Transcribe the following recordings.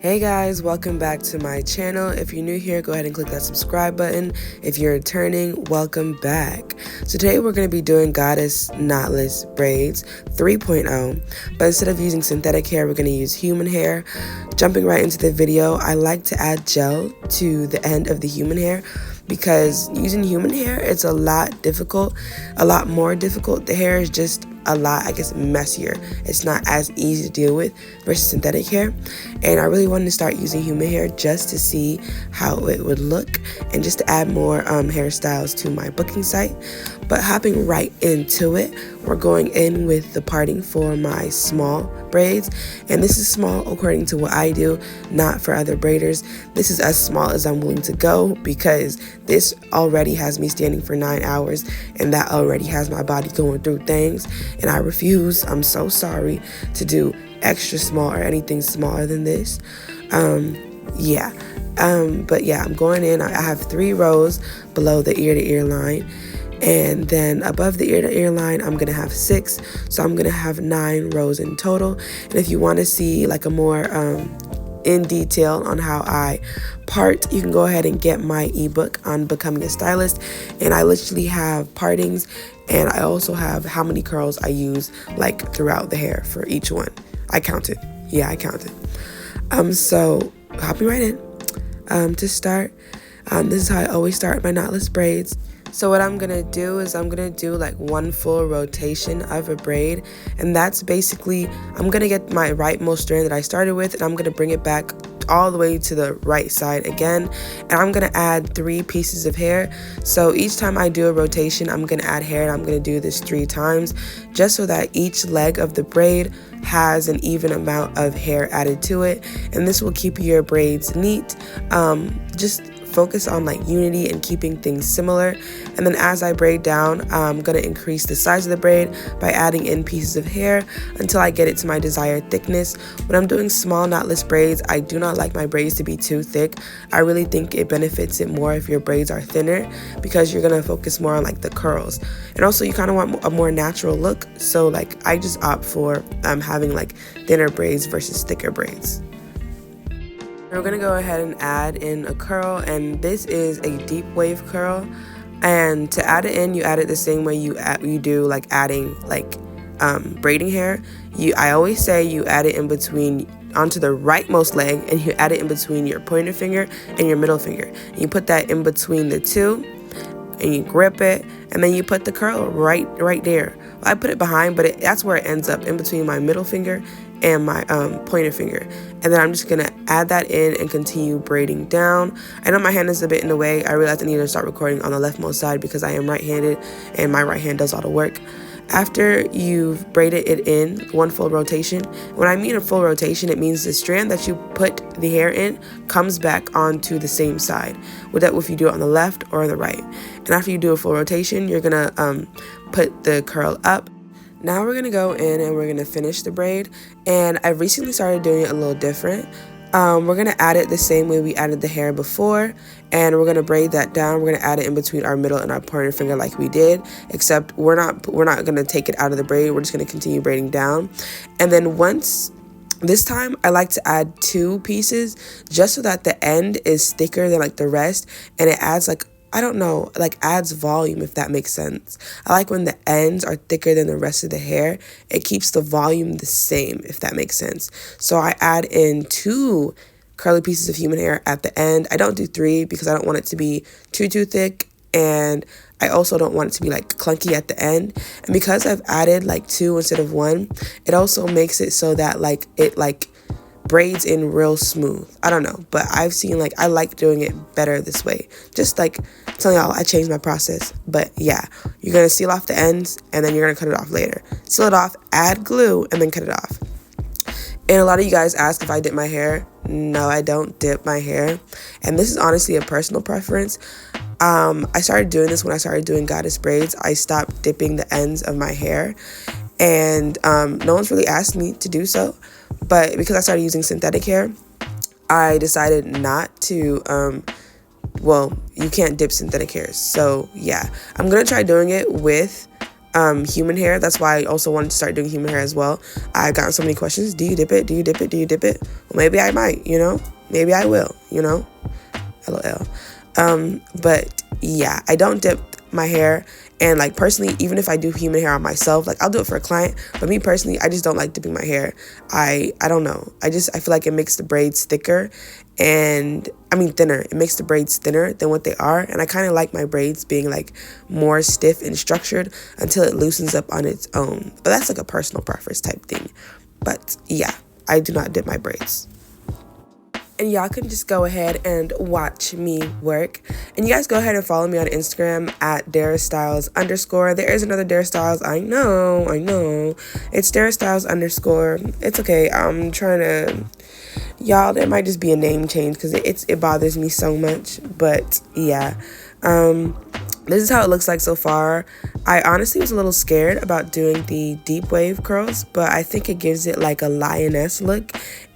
Hey guys, welcome back to my channel. If you're new here, go ahead and click that subscribe button. If you're returning, welcome back. So today we're going to be doing Goddess Knotless Braids 3.0, but instead of using synthetic hair, we're going to use human hair. Jumping right into the video, I like to add gel to the end of the human hair because using human hair, it's a lot more difficult. The hair is just a lot, I guess, messier. It's not as easy to deal with versus synthetic hair. And I really wanted to start using human hair just to see how it would look and just to add more hairstyles to my booking site. But hopping right into it, we're going in with the parting for my small braids. And this is small according to what I do, not for other braiders. This is as small as I'm willing to go because this already has me standing for 9 hours and that already has my body going through things. And I refuse, I'm so sorry, to do extra small or anything smaller than this. But yeah, I'm going in. I have 3 rows below the ear to ear line. And then above the ear to ear line, I'm going to have 6. So I'm going to have 9 rows in total. And if you want to see like a more in detail on how I part, you can go ahead and get my ebook on becoming a stylist. And I literally have partings, and I also have how many curls I use like throughout the hair for each one. I counted. Yeah, I counted. So hopping right in. To start, this is how I always start my knotless braids. So what I'm gonna do is I'm gonna do like 1 full rotation of a braid, and that's basically, I'm gonna get my rightmost strand that I started with, and I'm gonna bring it back all the way to the right side again, and I'm gonna add 3 pieces of hair. So each time I do a rotation, I'm gonna add hair, and I'm gonna do this 3 times just so that each leg of the braid has an even amount of hair added to it, and this will keep your braids neat. Just focus on like unity and keeping things similar. And then as I braid down, I'm gonna increase the size of the braid by adding in pieces of hair until I get it to my desired thickness. When I'm doing small knotless braids, I do not like my braids to be too thick. I really think it benefits it more if your braids are thinner because you're gonna focus more on like the curls. And also you kind of want a more natural look, so like I just opt for having like thinner braids versus thicker braids. We're gonna go ahead and add in a curl, and this is a deep wave curl. And to add it in, you add it the same way you do like adding like braiding hair. I always say you add it in between onto the rightmost leg, and you add it in between your pointer finger and your middle finger. And you put that in between the two, and you grip it, and then you put the curl right there. Well, I put it behind, but that's where it ends up, in between my middle finger and my pointer finger. And then I'm just gonna add that in and continue braiding down. I know my hand is a bit in the way. I realized I need to start recording on the leftmost side because I am right-handed and my right hand does all the work. After you've braided it in 1 full rotation, when I mean a full rotation, it means the strand that you put the hair in comes back onto the same side, with that if you do it on the left or the right. And after you do a full rotation, you're gonna put the curl up. Now we're gonna go in and we're gonna finish the braid, and I recently started doing it a little different. We're gonna add it the same way we added the hair before, and we're gonna braid that down. We're gonna add it in between our middle and our pointer finger like we did, except we're not gonna take it out of the braid. We're just gonna continue braiding down. And then this time I like to add 2 pieces just so that the end is thicker than like the rest, and it adds like, I don't know, like adds volume, if that makes sense. I like when the ends are thicker than the rest of the hair. It keeps the volume the same, if that makes sense. So I add in 2 curly pieces of human hair at the end. I don't do 3 because I don't want it to be too thick, and I also don't want it to be like clunky at the end. And because I've added like 2 instead of 1, it also makes it so that like it like braids in real smooth. I don't know, but I've seen like I like doing it better this way. Just like telling y'all, I changed my process. But yeah, you're gonna seal off the ends and then you're gonna cut it off later. Seal it off, add glue, and then cut it off. And a lot of you guys ask if I dip my hair. No, I don't dip my hair, and this is honestly a personal preference. I started doing this when I started doing goddess braids. I stopped dipping the ends of my hair, and no one's really asked me to do so. But because I started using synthetic hair, I decided not to, well, you can't dip synthetic hair. So yeah, I'm going to try doing it with human hair. That's why I also wanted to start doing human hair as well. I've gotten so many questions. Do you dip it? Do you dip it? Do you dip it? Well, maybe I might, you know? Maybe I will, you know? LOL. But yeah, I don't dip my hair. And like personally, even if I do human hair on myself, like I'll do it for a client, but me personally, I just don't like dipping my hair. I don't know. I feel like it makes the braids thicker, and I mean thinner. It makes the braids thinner than what they are, and I kind of like my braids being like more stiff and structured until it loosens up on its own. But that's like a personal preference type thing. But yeah, I do not dip my braids. And y'all can just go ahead and watch me work. And you guys go ahead and follow me on Instagram at hairstyles_. There is another hairstyles. I know. It's hairstyles_. It's okay. I'm trying to, y'all, there might just be a name change because it bothers me so much. But yeah. This is how it looks like so far. I honestly was a little scared about doing the deep wave curls, but I think it gives it like a lioness look.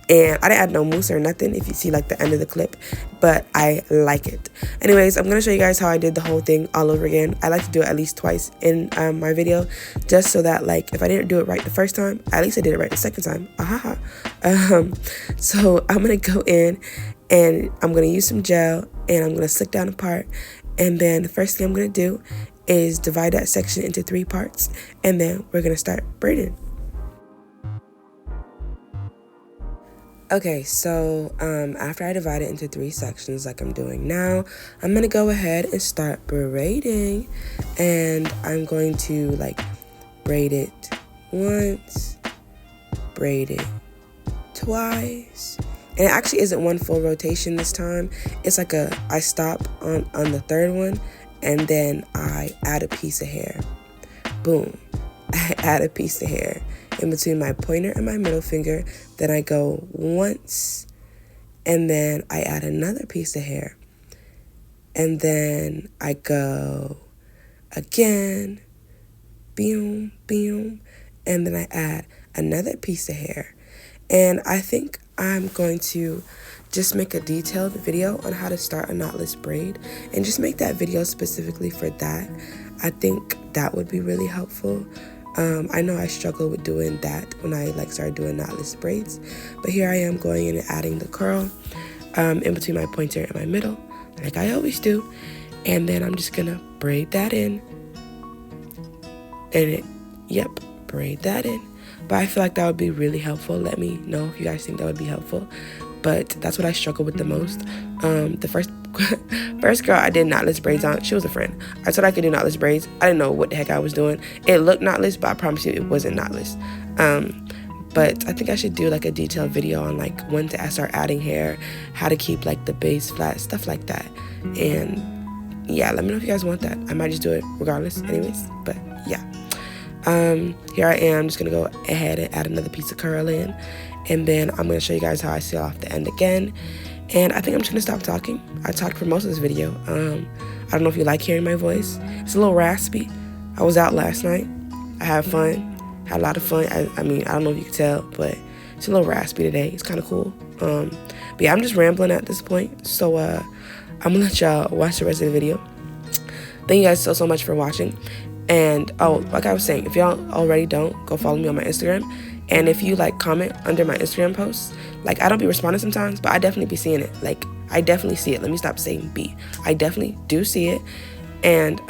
And I didn't add no mousse or nothing if you see like the end of the clip, but I like it. Anyways, I'm going to show you guys how I did the whole thing all over again. I like to do it at least twice in my video, just so that like if I didn't do it right the first time, at least I did it right the second time. So I'm going to go in and I'm going to use some gel and I'm going to slick down a part. And then the first thing I'm going to do is divide that section into 3 parts. And then we're going to start braiding. Okay, so after I divide it into 3 sections like I'm doing now, I'm going to go ahead and start braiding. And I'm going to like braid it once, braid it twice. And it actually isn't one full rotation this time. It's like I stop on the 3rd one and then I add a piece of hair. Boom. I add a piece of hair in between my pointer and my middle finger. Then I go once and then I add another piece of hair. And then I go again, boom, boom, and then I add another piece of hair. And I think I'm going to just make a detailed video on how to start a knotless braid and just make that video specifically for that. I think that would be really helpful. I know I struggle with doing that when I like started doing knotless braids, but here I am going in and adding the curl in between my pointer and my middle, like I always do. And then I'm just gonna braid that in, and braid that in. But I feel like that would be really helpful. Let me know if you guys think that would be helpful. But that's what I struggle with the most. The first girl I did knotless braids on, she was a friend. I told her I could do knotless braids. I didn't know what the heck I was doing. It looked knotless, but I promise you it wasn't knotless. But I think I should do like a detailed video on like when to start adding hair, how to keep like the base flat, stuff like that. And yeah, let me know if you guys want that. I might just do it regardless anyways, but yeah. Here I am, just gonna go ahead and add another piece of curl in, and then I'm gonna show you guys how I seal off the end again. And I think I'm just gonna stop talking. I talked for most of this video. I don't know if you like hearing my voice. It's a little raspy. I was out last night. I had fun, had a lot of fun. I mean, I don't know if you can tell, but it's a little raspy today. It's kind of cool. But yeah, I'm just rambling at this point. So I'm gonna let y'all watch the rest of the video. Thank you guys so much for watching. And oh, like I was saying, if y'all already don't, go follow me on my Instagram. And if you like comment under my Instagram posts, like I don't be responding sometimes, but I definitely be seeing it. Like I definitely see it. Let me stop saying be. I definitely do see it. And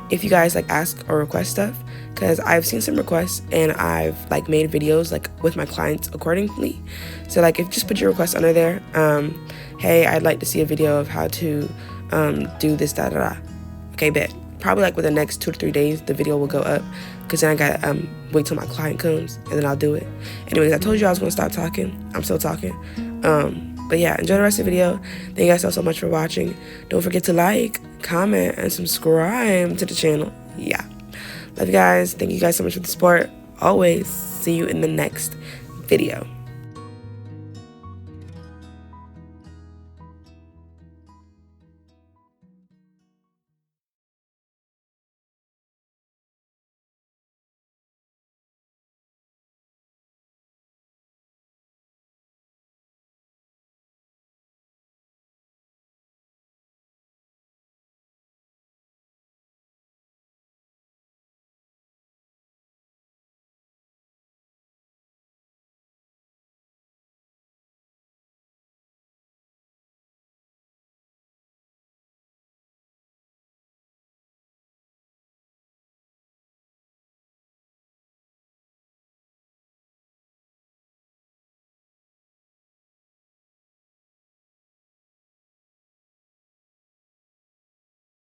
if you guys like ask or request stuff, because I've seen some requests and I've like made videos like with my clients accordingly. So like if just put your request under there, hey, I'd like to see a video of how to do this, Okay, bet. Probably like within the next 2 to 3 days, the video will go up, because then I gotta wait till my client comes and then I'll do it. Anyways, I told you I was gonna stop talking. I'm still talking. But yeah, enjoy the rest of the video. Thank you guys so much for watching. Don't forget to like, comment, and subscribe to the channel. Yeah. Love you guys. Thank you guys so much for the support. Always. See you in the next video.